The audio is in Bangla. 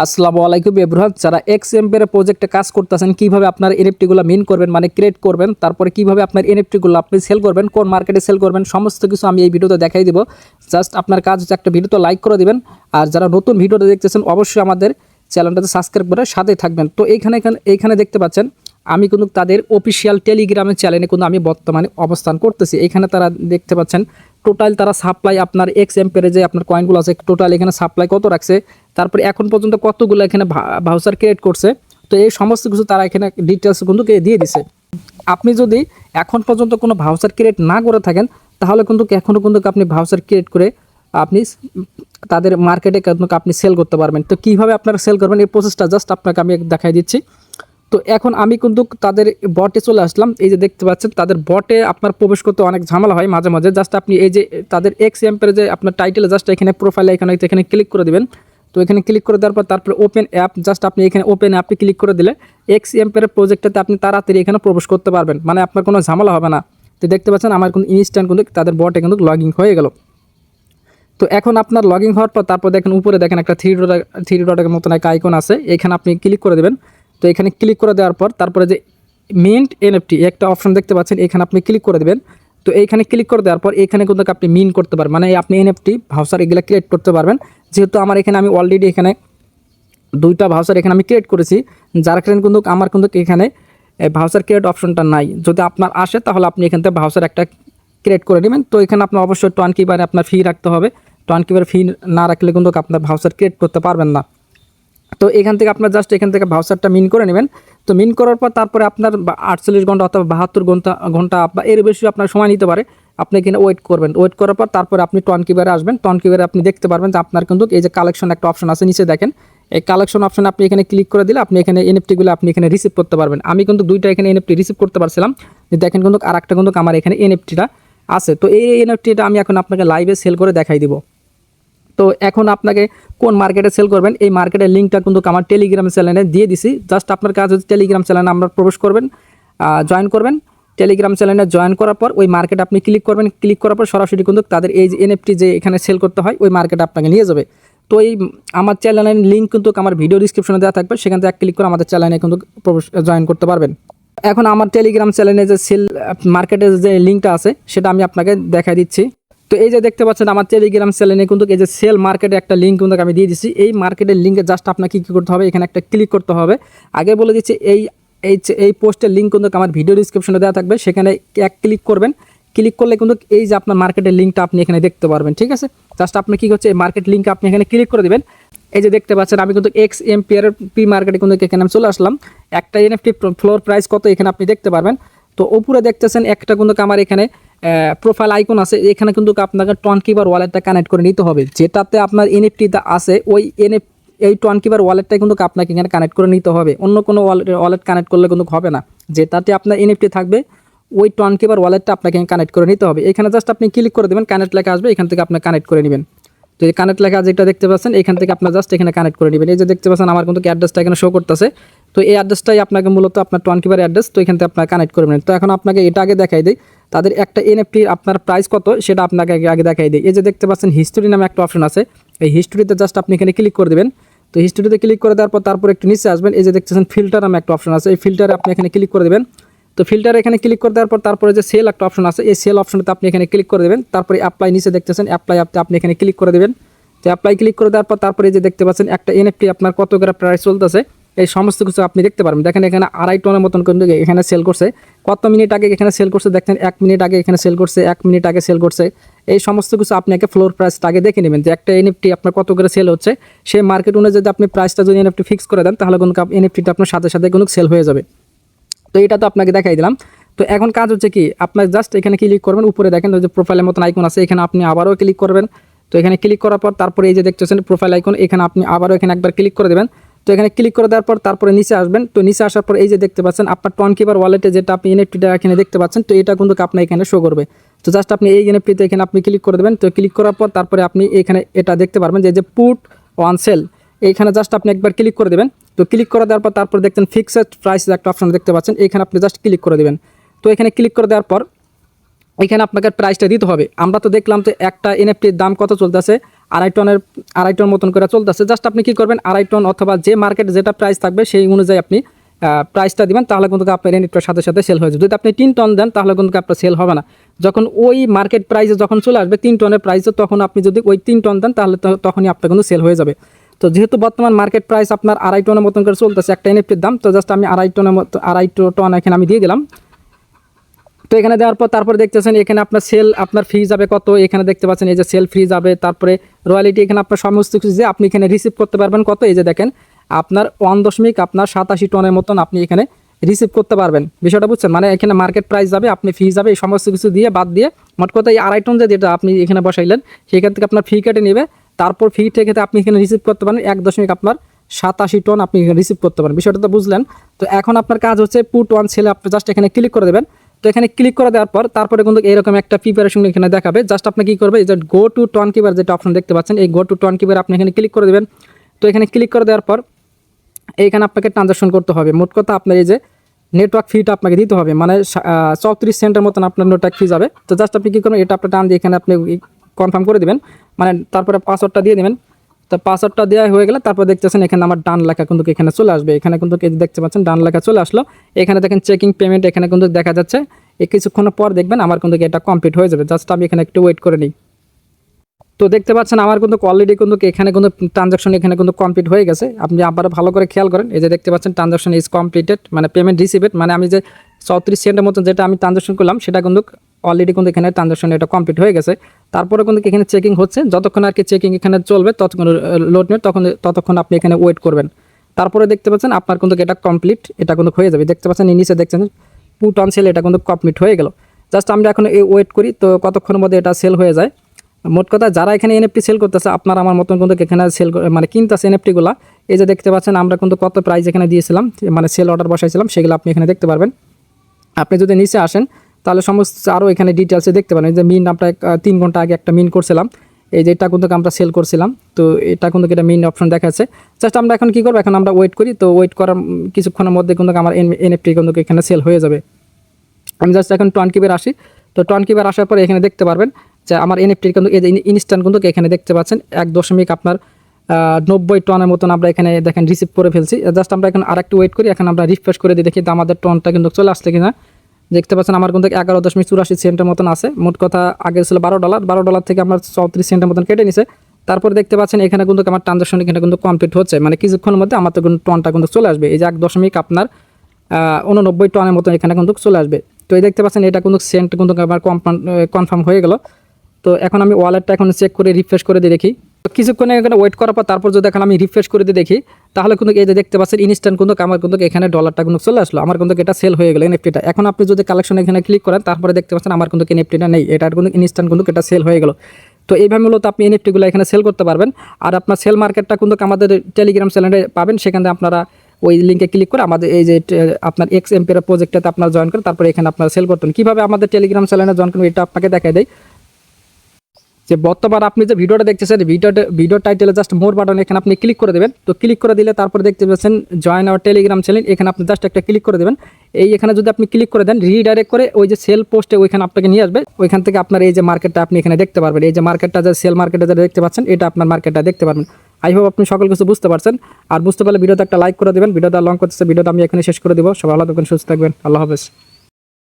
আসসালামু আলাইকুম এভরিওয়ান, যারা এক্সএমপি এর প্রজেক্টে কাজ করতেছেন কিভাবে আপনার এনএফটি গুলো মিন করবেন মানে ক্রিয়েট করবেন, তারপরে কিভাবে আপনার এনএফটি গুলো আপনি সেল করবেন, কোন মার্কেটে সেল করবেন, সমস্ত কিছু আমি এই ভিডিওতে দেখাই দিব। জাস্ট আপনার কাজ হচ্ছে একটা ভিডিওতে লাইক করে দিবেন, আর যারা নতুন ভিডিওটা দেখতেছেন অবশ্যই আমাদের চ্যানেলটাতে সাবস্ক্রাইব করে সাথে থাকবেন। তো এইখানে দেখতে পাচ্ছেন আমি কিন্তু তাদের অফিসিয়াল টেলিগ্রামের চ্যানেলে কিন্তু আমি বর্তমানে অবস্থান করতেছি। এখানে তারা দেখতে পাচ্ছেন টোটাল তারা সাপ্লাই আপনার এক্সএমপি যে আপনার কয়েনগুলো আছে টোটাল এখানে সাপ্লাই কত রাখছে, তারপরে এখন পর্যন্ত কতগুলো এখানে ভাউচার ক্রিয়েট করছে। তো এই সমস্ত কিছু তারা এখানে ডিটেলস কিন্তু দিয়ে দিছে। আপনি যদি এখন পর্যন্ত কোনো ভাউচার ক্রিয়েট না করে থাকেন তাহলে কিন্তু এখনও কিন্তু আপনি ভাউচার ক্রিয়েট করে আপনি তাদের মার্কেটে আপনি সেল করতে পারবেন। তো কীভাবে আপনারা সেল করবেন এই প্রসেসটা জাস্ট আপনাকে আমি দেখাই দিচ্ছি। তো এখন আমি কিন্তু তাদের বটে চলে আসলাম। এই যে দেখতে পাচ্ছেন তাদের বটে আপনার প্রবেশ করতে অনেক ঝামেলা হয় মাঝে মাঝে। জাস্ট আপনি এই যে তাদের এক্সএমপি যে আপনার টাইটেলে জাস্ট এখানে প্রোফাইলে এখানে ক্লিক করে দিবেন। তো এখানে ক্লিক করে দেওয়ার পর তারপরে ওপেন অ্যাপ, জাস্ট আপনি এখানে ওপেন অ্যাপে ক্লিক করে দিলে এক্সএমপি এর প্রজেক্টটাতে আপনি তাড়াতাড়ি এখানে প্রবেশ করতে পারবেন, মানে আপনার কোনো ঝামেলা হবে না। তো দেখতে পাচ্ছেন আমার কিন্তু ইনস্ট্যান্ট কিন্তু তাদের বটে কিন্তু লগ ইন হয়ে গেল। তো এখন আপনার লগ ইন হওয়ার পর তারপর দেখেন উপরে দেখেন একটা থ্রি ডটের মতন একটা আইকন আছে, এখানে আপনি ক্লিক করে দেবেন। তো এখানে ক্লিক করে দেওয়ার পর তারপরে যে মিন্ট এনএফটি একটা অপশন দেখতে পাচ্ছেন, এখানে আপনি ক্লিক করে দেবেন। তো এইখানে ক্লিক করে দেওয়ার পর এখানে কিন্তু আপনি মিন করতে পারবেন, মানে আপনি এনএফটি ভাউচার এগুলো ক্রিয়েট করতে পারবেন। যেহেতু আমার এখানে আমি অলরেডি এখানে দুইটা ভাউচার এখানে আমি ক্রিয়েট করেছি, যার কারণে কিন্তু আমার কিন্তু এখানে ভাউচার ক্রিয়েট অপশনটা নাই। যদি আপনার আসে তাহলে আপনি এখান থেকে ভাউচার একটা ক্রিয়েট করে নেবেন। তো এখানে আপনার অবশ্যই টোয়েন্টিবারে আপনার ফি রাখতে হবে। টোয়েন্টিবার ফি না রাখলে কিন্তু আপনার ভাউচার ক্রিয়েট করতে পারবেন না। তো এখান থেকে আপনার জাস্ট এখান থেকে ভাউচারটা মিন করে নেবেন। তো মিন করার পর তারপরে আপনার 48 ঘন্টা অথবা 72 ঘন্টা বা এর বেশি আপনার সময় নিতে পারে। আপনি এখানে ওয়েট করবেন। ওয়েট করার পর তারপরে আপনি টোয়েন্টিবারে আসবেন। টোয়েন্টিবারে আপনি দেখতে পারবেন যে আপনার কিন্তু এই যে কালেকশন একটা অপশন আছে নিচে দেখেন, এই কালেকশন অপশনে আপনি এখানে ক্লিক করে দিলে আপনি এখানে এনএফটিগুলো আপনি এখানে রিসিভ করতে পারবেন। আমি কিন্তু দুইটা এখানে এনএফটি রিসিভ করতে পারছিলাম। দেখেন কিন্তু আর একটা কিন্তু আমার এখানে এনএফটিটা আছে। তো এই এনএফটিটা আমি এখন আপনাকে লাইভে সেল করে দেখাই দিব। তো এখন আপনাকে কোন মার্কেটে সেল করবেন এই মার্কেটের লিঙ্কটা কিন্তু আমার টেলিগ্রাম চ্যানেলে দিয়ে দিছি। জাস্ট আপনার কাজ হচ্ছে টেলিগ্রাম চ্যানেলে আমরা প্রবেশ করবেন, জয়েন করবেন। টেলিগ্রাম চ্যানেলে জয়েন করার পর ওই মার্কেট আপনি ক্লিক করবেন। ক্লিক করার পর সরাসরি কিন্তু তাদের এই যে এনএফটি যে এখানে সেল করতে হয় ওই মার্কেটে আপনাকে নিয়ে যাবে। তো এই আমার চ্যানেলের লিঙ্ক কিন্তু আমার ভিডিও ডিসক্রিপশনে দেওয়া থাকবে, সেখান থেকে ক্লিক করে আমাদের চ্যানেলে কিন্তু জয়েন করতে পারবেন। এখন আমার টেলিগ্রাম চ্যানেলে যে সেল মার্কেটের যে লিঙ্কটা আছে সেটা আমি আপনাকে দেখাই দিচ্ছি। তো এই যে দেখতে পাচ্ছেন আমার টেলিগ্রাম চ্যানেলে কিন্তু এই যে সেল মার্কেটে একটা লিঙ্ক কিন্তু আমি দিয়ে দিচ্ছি। এই মার্কেটের লিঙ্কে জাস্ট আপনাকে কী করতে হবে, এখানে একটা ক্লিক করতে হবে। আগে বলে দিচ্ছি এই পোস্টের লিঙ্ক কিন্তু আমার ভিডিও ডিসক্রিপশনে দেওয়া থাকবে, সেখানে এক ক্লিক করবেন। ক্লিক করলে কিন্তু এই যে আপনার মার্কেটের লিঙ্কটা আপনি এখানে দেখতে পারবেন। ঠিক আছে, জাস্ট আপনি কী হচ্ছে এই মার্কেট লিঙ্কে আপনি এখানে ক্লিক করে দেবেন। এই যে দেখতে পাচ্ছেন আমি কিন্তু এক্সএমপি এর প্রি মার্কেটে কিন্তু এখানে আমি চলে আসলাম। একটা এনএফটি ফ্লোর প্রাইস কত এখানে আপনি দেখতে পারবেন। তো উপরে দেখতেছেন একটা কিন্তু আমার এখানে প্রোফাইল আইকন আছে, এখানে কিন্তু আপনাকে টোয়েন্টিবার ওয়ালেটটা কানেক্ট করে নিতে হবে। যেটাতে আপনার এনএফটিটা আছে ওই এই টোয়েন্টিবার ওয়ালেটটা কিন্তু আপনাকে এখানে কানেক্ট করে নিতে হবে। অন্য কোনো ওয়ালেট কানেক্ট করলে কিন্তু হবে না। যেটাতে আপনার এনএফটি থাকবে ওই টোয়েন্টিবার ওয়ালেটটা আপনাকে কানেক্ট করে নিতে হবে। এখানে জাস্ট আপনি ক্লিক করে দেবেন, কানেক্ট লেখা আসবে, এখান থেকে আপনি কানেক্ট করে নেবেন। তো এই কানেক্ট লেখা যেটা দেখতে পাচ্ছেন এখান থেকে আপনার জাস্ট এখানে কানেক্ট করে নেবেন। এই যে দেখতে পাচ্ছেন আমার কিন্তু অ্যাড্রেসটা এখানে শো করতেছে। তো এই অ্যাড্রেসটাই আপনাকে মূলত আপনার টোয়েন্টিবার অ্যাড্রেস। তো এখান থেকে আপনার কানেক্ট করবেন। তো এখন আপনাকে এটা আগে দেখাই দিই তাদের একটা এনএফটি আপনার প্রাইস কত সেটা আপনাকে আগে দেখাই দিই। এই যে দেখতে পাচ্ছেন হিস্টোরি নামে একটা অপশন আছে, এই হিস্টোরিতে জাস্ট আপনি এখানে ক্লিক করে দেবেন। তো হিস্টোরিতে ক্লিক করে দেওয়ার পর তারপর একটু নিচে আসবেন, এই যে দেখতেছেন ফিল্টার নামে একটা অপশন আছে, এই ফিল্টারে আপনি এখানে ক্লিক করে দেবেন। তো ফিল্টারে এখানে ক্লিক করে দেওয়ার পর তারপরে যে সেল একটা অপশন আছে, এই সেল অপশনটাতে আপনি এখানে ক্লিক করে দেবেন। তারপরে অ্যাপ্লাই নিচে দেখতেছেন অ্যাপ্লাই আপনি এখানে ক্লিক করে দেবেন। তো অ্যাপ্লাই ক্লিক করে দেওয়ার পর তারপরে যে দেখতে পাচ্ছেন একটা এনএফটি আপনার কত করে প্রাইস চলতেছে এই সমস্ত কিছু আপনি দেখতে পারবেন। দেখেন এখানে 2.5 টনের মতন কিন্তু এখানে সেল করছে। কত মিনিট আগে এখানে সেল করছে দেখেন, 1 মিনিট আগে এখানে সেল করছে, 1 মিনিট আগে সেল করছে। এই সমস্ত কিছু আপনাকে ফ্লোর প্রাইসটা আগে দেখে নেবেন যে একটা এনএফটি আপনার কত করে সেল হচ্ছে। সেই মার্কেট অনুযায়ী যদি আপনি প্রাইসটা যদি এনএফটি ফিক্স করে দেন তাহলে কিন্তু এনএফটিটা আপনার সাথে সাথে কিন্তু সেল হয়ে যাবে। তো এটা তো আপনাকে দেখাই দিলাম। তো এখন কাজ হচ্ছে কি, আপনার জাস্ট এখানে ক্লিক করবেন, উপরে দেখেন ওই যে প্রোফাইলের মতন আইকন আছে, এখানে আপনি আবারও ক্লিক করবেন। তো এখানে ক্লিক করার পর তারপরে এই যে দেখতেছেন প্রোফাইল আইকন, এখানে আপনি আবারও এখানে একবার ক্লিক করে দেবেন। তো এখানে ক্লিক করে দেওয়ার পর তারপরে নিচে আসবেন। তো নিচে আসার পর এই যে দেখতে পাচ্ছেন আপনার টোয়েন্টিবার ওয়ালেটে যেটা আপনি এনএফটিটা এখানে দেখতে পাচ্ছেন, তো এটা কিন্তু আপনার এখানে শো করবে। তো জাস্ট আপনি এই এনএফটিতে এখানে আপনি ক্লিক করে দেবেন। তো ক্লিক করার পর তারপরে আপনি এখানে এটা দেখতে পারবেন যে পুট ওয়ান সেল, এইখানে জাস্ট আপনি একবার ক্লিক করে দেবেন। তো ক্লিক করে দেওয়ার পর তারপর দেখছেন ফিক্সড প্রাইস একটা অপশন দেখতে পাচ্ছেন, এখানে আপনি জাস্ট ক্লিক করে দেবেন। তো এখানে ক্লিক করে দেওয়ার পর এখানে আপনাকে প্রাইসটা দিতে হবে। আমরা তো দেখলাম তো একটা এনএফটির দাম কত চলতেছে আড়াই টন মতন করে চলতেছে। জাস্ট আপনি কি করবেন, আড়াই টন অথবা যে মার্কেট যেটা প্রাইস থাকবে সেই অনুযায়ী আপনি প্রাইসটা দিবেন, তাহলে কিন্তু আপনার ইউনিটটার সাথে সাথে সেল হয়ে যাবে। যদি আপনি 3 টন দেন তাহলে কিন্তু আপনার সেল হবে না। যখন ওই মার্কেট প্রাইসে যখন চলে আসবে 3 টনের প্রাইসে, তখন আপনি যদি ওই 3 টন দেন তাহলে তখনই আপনার কিন্তু সেল হয়ে যাবে। তো যেহেতু বর্তমান মার্কেট প্রাইস আপনার আড়াই টনের মতন করে চলতেছে একটা এনএফটির দাম, তো জাস্ট আমি আড়াই টন এখানে আমি দিয়ে দিলাম। তো এখানে দেওয়ার পর তারপরে দেখতেছেন এখানে আপনার সেল আপনার ফি যাবে কত, এখানে দেখতে পাচ্ছেন এই যে সেল ফি যাবে, তারপরে রয়্যালিটি, এখানে আপনার সমস্ত কিছু যে আপনি এখানে রিসিভ করতে পারবেন কত, এই যে দেখেন আপনার 1.87 টনের মতন আপনি এখানে রিসিভ করতে পারবেন। বিষয়টা বুঝছেন, মানে এখানে মার্কেট প্রাইস যাবে, আপনি ফি যাবে, এই সমস্ত কিছু দিয়ে বাদ দিয়ে মোট কথা এই আড়াই টন যেটা আপনি এখানে বসাইলেন সেখান থেকে আপনার ফি কেটে নেবে, তারপর ফি থেকে আপনি এখানে রিসিভ করতে পারেন 1.87 টন আপনি রিসিভ করতে পারেন। বিষয়টা তো বুঝলেন। তো এখন আপনার কাজ হচ্ছে পুট ওয়ান সেলে আপনি জাস্ট এখানে ক্লিক করে দেবেন। তো এখানে ক্লিক করে দেওয়ার পর তারপরে কিন্তু এরকম একটা প্রিপারেশন এখানে দেখাবে। জাস্ট আপনি কি করবে, এই যে গো টু টন কিপার যেটা অপশন দেখতে পাচ্ছেন, এই গো টু টন কিপার আপনি এখানে ক্লিক করে দেবেন। তো এখানে ক্লিক করে দেওয়ার পর এইখানে আপনাকে ট্রানজাকশন করতে হবে। মোট কথা আপনার এই যে নেটওয়ার্ক ফিটা আপনাকে দিতে হবে, মানে 34 সেন্টের মতন আপনার নেটওয়ার্ক ফি যাবে। তো জাস্ট আপনি কী করবেন, এটা আপনার টান দিয়ে এখানে আপনি কনফার্ম করে দেবেন, মানে তারপরে পাসওয়ার্ডটা দিয়ে দেবেন। তো পাসওয়ার্ডটা দেওয়া হয়ে গেলে তারপর দেখতেছেন এখানে আমার ডান লেখা কিন্তু এখানে চলে আসবে। এখানে কিন্তু দেখতে পাচ্ছেন ডান লেখা চলে আসলো। এখানে দেখেন চেকিং পেমেন্ট এখানে কিন্তু দেখা যাচ্ছে। এই কিছুক্ষণ পর দেখবেন আমার কিন্তু এটা কমপ্লিট হয়ে যাবে। জাস্ট আমি এখানে একটু ওয়েট করে নিই। তো দেখতে পাচ্ছেন আমার কিন্তু অলরেডি কিন্তু এখানে কিন্তু ট্রানজাকশন এখানে কিন্তু কমপ্লিট হয়ে গেছে। আপনি আবার ভালো করে খেয়াল করেন, এই যে দেখতে পাচ্ছেন ট্রানজাকশন ইজ কমপ্লিটেড, মানে পেমেন্ট রিসিভেড, মানে আমি যে 34 সেন্টের মতো যেটা আমি ট্রানজাকশন করলাম সেটা কিন্তু অলরেডি কিন্তু এখানে ট্রানজাকশন এটা কমপ্লিট হয়ে গেছে। তারপরে কিন্তু এখানে চেকিং হচ্ছে, যতক্ষণ আর কি চেকিং এখানে চলবে ততক্ষণ লোড নেট ততক্ষণ আপনি এখানে ওয়েট করবেন। তারপরে দেখতে পাচ্ছেন আপনার কিন্তু এটা কমপ্লিট, এটা কিন্তু হয়ে যাবে। দেখতে পাচ্ছেন নিচে দেখছেন পুট অন সেল, এটা কিন্তু কমপ্লিট হয়ে গেল। জাস্ট আমরা এখন ওয়েট করি তো কতক্ষণের মধ্যে এটা সেল হয়ে যায়। মোট কথা যারা এখানে এনএফটি সেল করতেছে আপনার আমার মতন কিন্তু এখানে সেল মানে কিনতেছে এনএফটিগুলো, এই যে দেখতে পাচ্ছেন আমরা কিন্তু কত প্রাইস এখানে দিয়েছিলাম, মানে সেল অর্ডার বসাইছিলাম, সেগুলো আপনি এখানে দেখতে পারবেন। আপনি যদি নিচে আসেন তাহলে সমস্ত আরও এখানে ডিটেলসে দেখতে পারেন। যে মিন আমরা 3 ঘন্টা আগে একটা মিন করছিলাম, এই যে এটা কিন্তু আমরা সেল করছিলাম, তো এটা কিন্তু এটা মিন অপশন দেখাচ্ছে। জাস্ট আমরা এখন কী করবো, এখন আমরা ওয়েট করি। তো ওয়েট করার কিছুক্ষণের মধ্যে কিন্তু আমার এনএফটি কিন্তু এখানে সেল হয়ে যাবে। আমি জাস্ট এখন টনকিপের আসি। তো টনকিপের আসার পরে এখানে দেখতে পারবেন যে আমার এনএফটির কিন্তু এই যে ইনস্ট্যান্ট কিন্তু এখানে দেখতে পাচ্ছেন 1.90 টনের মতন আমরা এখানে দেখেন রিসিভ করে ফেলছি। জাস্ট আমরা এখন আর একটু ওয়েট করি, এখন আমরা রিফ্রেশ করে দিই, দেখি আমাদের টনটা কিন্তু চলে আসছে কিনা। দেখতে পাচ্ছেন আমার কিন্তু 11.84 সেন্টের মতন আছে। মোট কথা আগে ছিল $12 থেকে আমরা 34 সেন্টের মতন কেটে নিছে। তারপরে দেখতে পাচ্ছেন এখানে কিন্তু আমার ট্রানজাকশন এখানে কিন্তু কমপ্লিট হচ্ছে, মানে কিছুক্ষণের মধ্যে আমার তো কিন্তু টনটা কিন্তু চলে আসবে। এই যে 1.89 টনের মতন এখানে কিন্তু চলে আসবে। তো এই দেখতে পাচ্ছেন এটা কিন্তু সেন্ট কিন্তু আমার কনফার্ম হয়ে গেল। তো এখন আমি ওয়ালেটটা এখন চেক করে রিফ্রেশ করে দিয়ে দেখি। তো কিছুক্ষণ এখানে ওয়েট করার পর তারপর যদি এখন আমি রিফ্রেশ করে দিয়ে দেখি, তাহলে কিন্তু এই যে দেখতে পাচ্ছেন ইনস্ট্যান্ট কিন্তু আমার কিন্তু এখানে ডলারটা কিন্তু চলে আসলো, আমার কিন্তু এটা সেল হয়ে গেল এনএফটিটা। এখন আপনি যদি কালেকশন এখানে ক্লিক করেন তারপরে দেখতে পাচ্ছেন আমার কিন্তু এনএফটিটা নেই, এটার কিন্তু ইনস্ট্যান্ট কিন্তু এটা সেল হয়ে গেল। তো এইভাবে মূলত আপনি এনএফটিগুলো এখানে সেল করতে পারবেন। আর আপনার সেল মার্কেটটা কিন্তু আমাদের টেলিগ্রাম চ্যানেলে পাবেন, সেখানে আপনারা ওই লিঙ্কে ক্লিক করে আমাদের এই যে আপনার এক্স এম্পিয়ার প্রজেক্টটাতে আপনার জয়েন করে তারপরে এখানে আপনারা সেল করতেন। কীভাবে আমাদের টেলিগ্রাম চ্যানেলে জয়েন করবেন এটা আপনাকে দেখাই দেয়। যে বর্তমান আপনি যে ভিডিওটা দেখতেছেন ভিডিও টাইটেলে জাস্ট মোর বাটন এখানে আপনি ক্লিক করে দেবেন। তো ক্লিক করে দিলে তারপরে দেখতে পাচ্ছেন জয়েন আওয়ার টেলিগ্রাম চ্যানেল, এখানে আপনি জাস্ট একটা ক্লিক করে দেবেন। এখানে যদি আপনি ক্লিক করে দেন রিডাইরেক্ট করে ওই যে সেল পোস্টে ওইখানে আপনাকে নিয়ে আসবে। ওইখান থেকে আপনার এই যে মার্কেটটা আপনি এখানে দেখতে পারবেন, এই যে মার্কেটটা যে সেল মার্কেটটা যেটা দেখতে পাচ্ছেন এটা আপনার মার্কেটটা দেখতে পারবেন। আই হোপ আপনি সকল কিছু বুঝতে পারছেন। আর বুঝতে পারলে ভিডিওতে একটা লাইক করে দেবেন। ভিডিওটা লং করতেছে, ভিডিওটা আমি এখানে শেষ করে দিব। সবাই ভালো থাকবেন, সুস্থ থাকবেন, আল্লাহ হাফেজ।